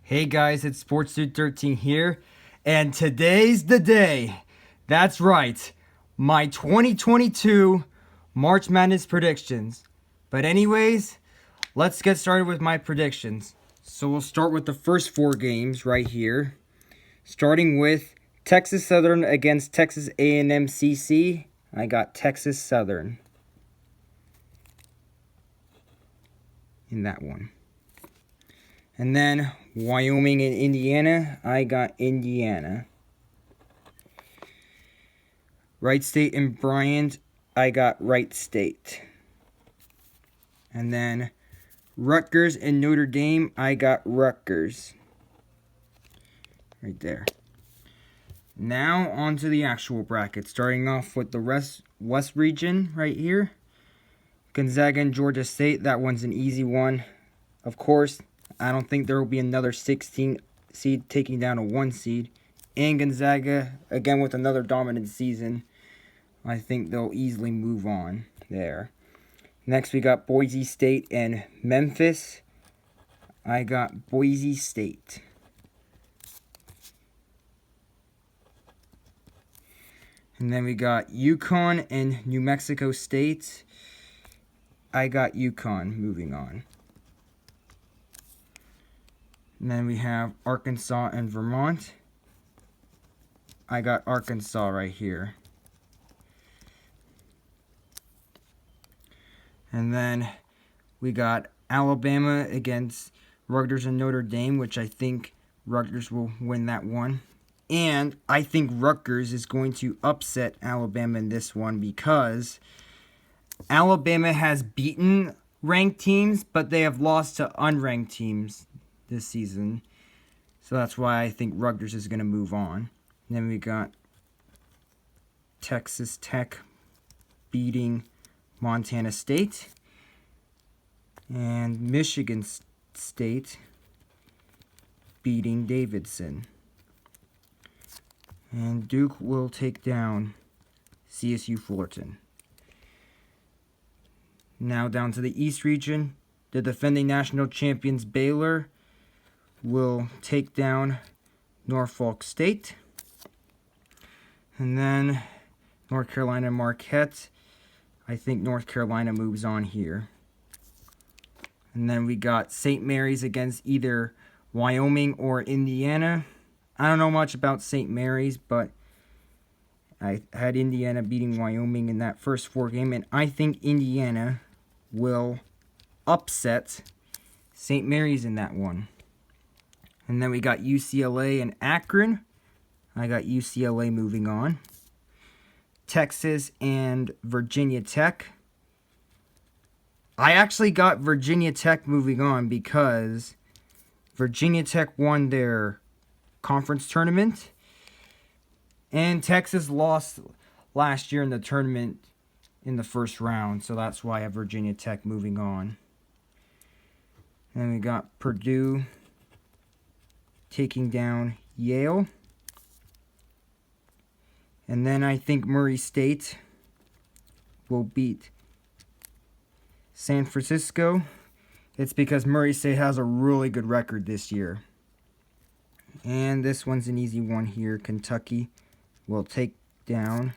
Hey guys, it's SportsDude13 here, and today's the day. That's right, my 2022 March Madness predictions. But anyways, let's get started with my predictions. So we'll start with the first four games right here, starting with Texas Southern against Texas A&M CC. I got Texas Southern in that one. And then Wyoming and Indiana, I got Indiana. Wright State and Bryant, I got Wright State. And then Rutgers and Notre Dame, I got Rutgers. Right there. Now on to the actual bracket, starting off with the West region right here. Gonzaga and Georgia State, that one's an easy one. Of course, I don't think there will be another 16 seed taking down a 1 seed. And Gonzaga, again with another dominant season, I think they'll easily move on there. Next we got Boise State and Memphis. I got Boise State. And then we got UConn and New Mexico State. I got UConn moving on. And then we have Arkansas and Vermont. I got Arkansas right here. And then we got Alabama against Rutgers and Notre Dame, which I think Rutgers will win that one. And I think Rutgers is going to upset Alabama in this one because Alabama has beaten ranked teams, but they have lost to unranked teams this season. So that's why I think Rutgers is going to move on. And then we got Texas Tech beating Montana State. And Michigan State beating Davidson. And Duke will take down CSU Fullerton. Now down to the East region. The defending national champions Baylor will take down Norfolk State. And then North Carolina Marquette. I think North Carolina moves on here. And then we got St. Mary's against either Wyoming or Indiana. I don't know much about St. Mary's, but I had Indiana beating Wyoming in that first four game, and I think Indiana will upset St. Mary's in that one. And then we got UCLA and Akron. I got UCLA moving on. Texas and Virginia Tech. I actually got Virginia Tech moving on because Virginia Tech won their conference tournament. And Texas lost last year in the tournament in the first round. So that's why I have Virginia Tech moving on. And we got Purdue taking down Yale. And then I think Murray State will beat San Francisco. It's because Murray State has a really good record this year. And this one's an easy one here. Kentucky will take down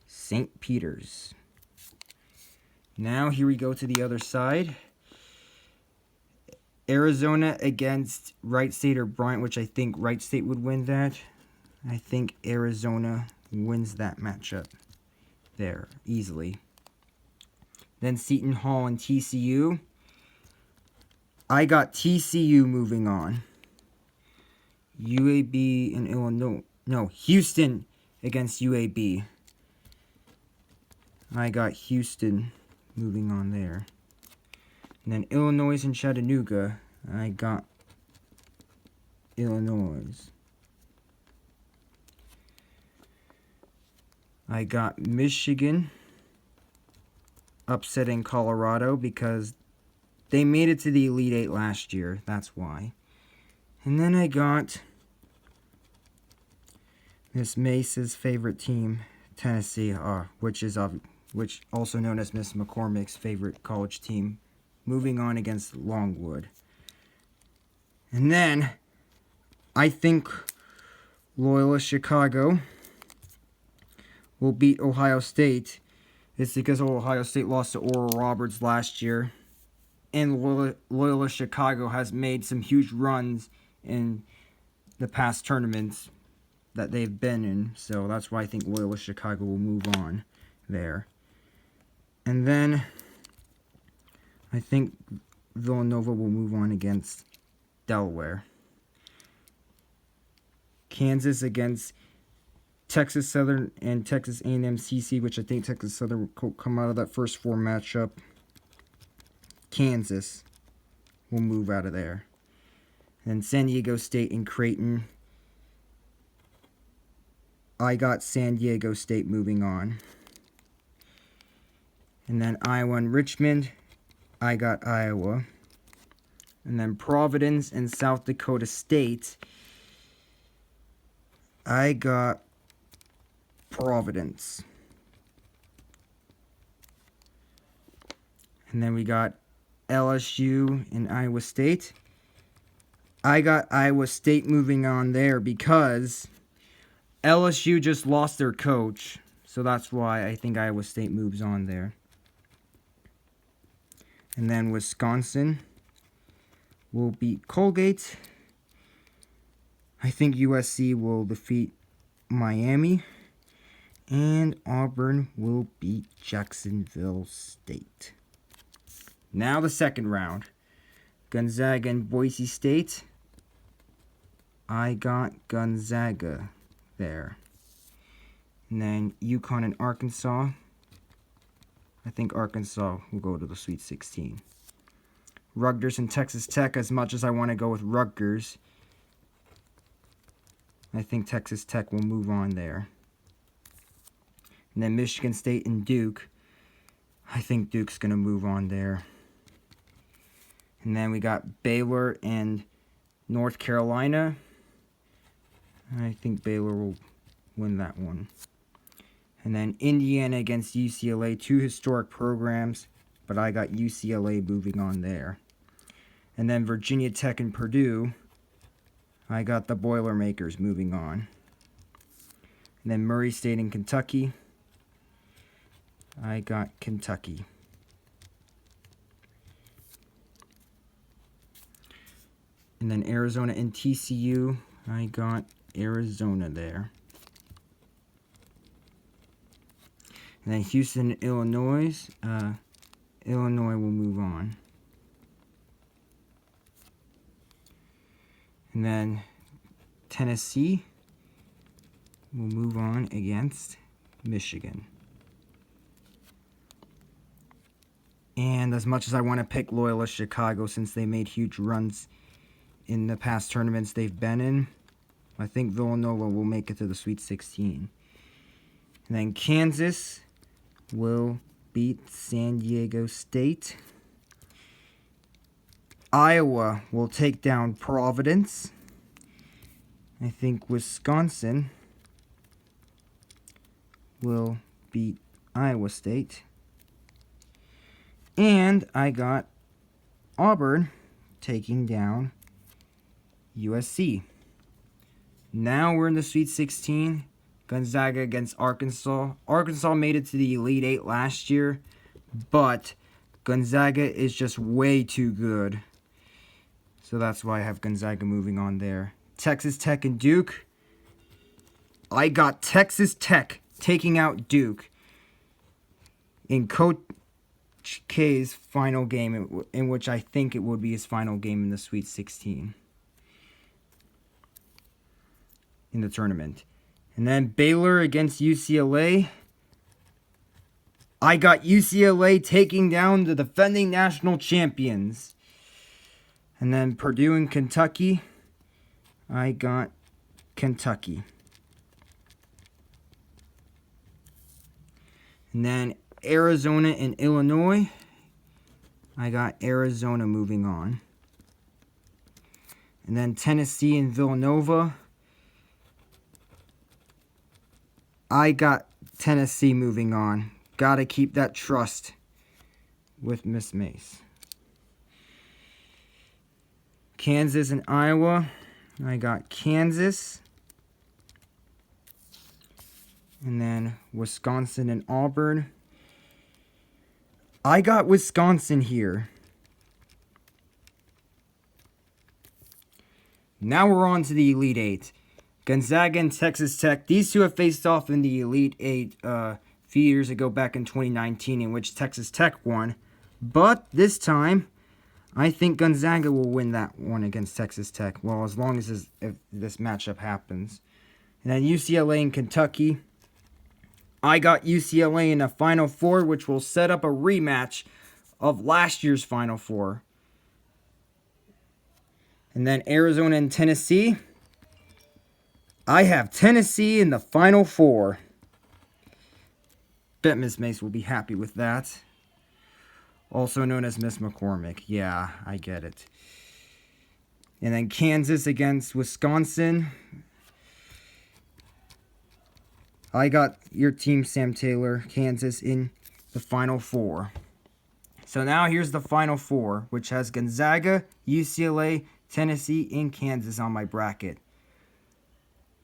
St. Peter's. Now here we go to the other side. Arizona against Wright State or Bryant, which I think Wright State would win that. I think Arizona wins that matchup there easily. Then Seton Hall and TCU. I got TCU moving on. UAB and Illinois. No, Houston against UAB. I got Houston moving on there. And then Illinois and Chattanooga. I got Illinois. I got Michigan upsetting Colorado because they made it to the Elite Eight last year. That's why. And then I got Miss Mace's favorite team, Tennessee, which also known as Miss McCormick's favorite college team, moving on against Longwood. And then I think Loyola Chicago will beat Ohio State. It's because Ohio State lost to Oral Roberts last year. And Loyola Chicago has made some huge runs in the past tournaments that they've been in. So that's why I think Loyola Chicago will move on there. And then I think Villanova will move on against Delaware. Kansas against Texas Southern and Texas A&M CC, which I think Texas Southern will come out of that first 4 matchup. Kansas will move out of there. And San Diego State and Creighton. I got San Diego State moving on. And then Iowa and Richmond. I got Iowa. And then Providence and South Dakota State. I got Providence. And then we got LSU and Iowa State. I got Iowa State moving on there because LSU just lost their coach. So that's why I think Iowa State moves on there. And then Wisconsin will beat Colgate. I think USC will defeat Miami. And Auburn will beat Jacksonville State. Now the second round. Gonzaga and Boise State. I got Gonzaga there. And then UConn and Arkansas. I think Arkansas will go to the Sweet 16. Rutgers and Texas Tech, as much as I want to go with Rutgers, I think Texas Tech will move on there. And then Michigan State and Duke, I think Duke's going to move on there. And then we got Baylor and North Carolina. I think Baylor will win that one. And then Indiana against UCLA, 2 historic programs, but I got UCLA moving on there. And then Virginia Tech and Purdue, I got the Boilermakers moving on. And then Murray State and Kentucky, I got Kentucky. And then Arizona and TCU, I got Arizona there. And then Houston and Illinois, Illinois will move on. And then Tennessee will move on against Michigan. And as much as I want to pick Loyola Chicago since they made huge runs in the past tournaments they've been in, I think Villanova will make it to the Sweet 16. And then Kansas will beat San Diego State. Iowa will take down Providence. I think Wisconsin will beat Iowa State. And I got Auburn taking down USC. Now we're in the Sweet 16. Gonzaga against Arkansas. Arkansas made it to the Elite 8 last year, but Gonzaga is just way too good. So that's why I have Gonzaga moving on there. Texas Tech and Duke. I got Texas Tech taking out Duke in Coach K's final game, in which I think it would be his final game in the Sweet 16 in the tournament. And then Baylor against UCLA. I got UCLA taking down the defending national champions. And then Purdue and Kentucky. I got Kentucky. And then Arizona and Illinois. I got Arizona moving on. And then Tennessee and Villanova. I got Tennessee moving on. Gotta keep that trust with Miss Mace. Kansas and Iowa. I got Kansas. And then Wisconsin and Auburn. I got Wisconsin here. Now we're on to the Elite Eight. Gonzaga and Texas Tech. These two have faced off in the Elite Eight a few years ago, back in 2019, in which Texas Tech won. But this time, I think Gonzaga will win that one against Texas Tech. Well, as long as if this matchup happens. And then UCLA and Kentucky. I got UCLA in the Final Four, which will set up a rematch of last year's Final Four. And then Arizona and Tennessee. I have Tennessee in the Final Four. Bet Miss Mace will be happy with that. Also known as Miss McCormick. Yeah, I get it. And then Kansas against Wisconsin. I got your team, Sam Taylor, Kansas, in the Final Four. So now here's the Final Four, which has Gonzaga, UCLA, Tennessee, and Kansas on my bracket.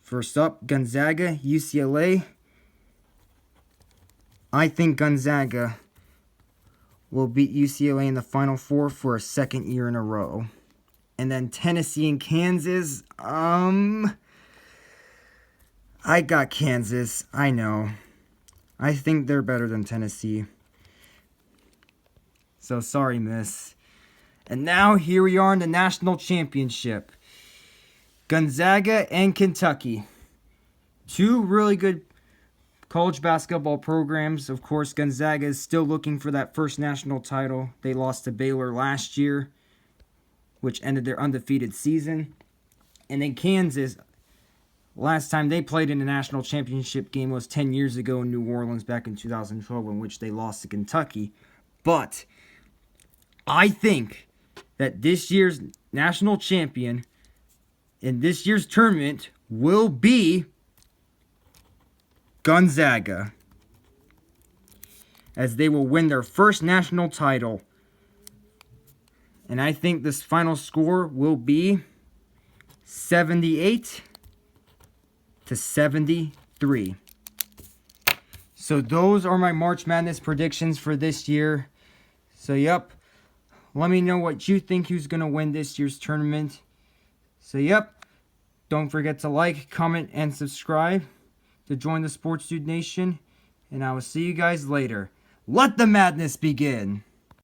First up, Gonzaga, UCLA. I think Gonzaga will beat UCLA in the Final Four for a second year in a row. And then Tennessee and Kansas, I got Kansas, I know. I think they're better than Tennessee. So sorry, miss. And now here we are in the national championship. Gonzaga and Kentucky. Two really good college basketball programs. Of course, Gonzaga is still looking for that first national title. They lost to Baylor last year, which ended their undefeated season. And then Kansas, last time they played in a national championship game was 10 years ago in New Orleans back in 2012, in which they lost to Kentucky. But I think that this year's national champion in this year's tournament will be Gonzaga, as they will win their first national title. And I think this final score will be 78-73. So those are my March Madness predictions for this year. So yep, let me know what you think who's going to win this year's tournament. So yep, don't forget to like, comment, and subscribe to join the Sports Dude Nation. And I will see you guys later. Let the madness begin.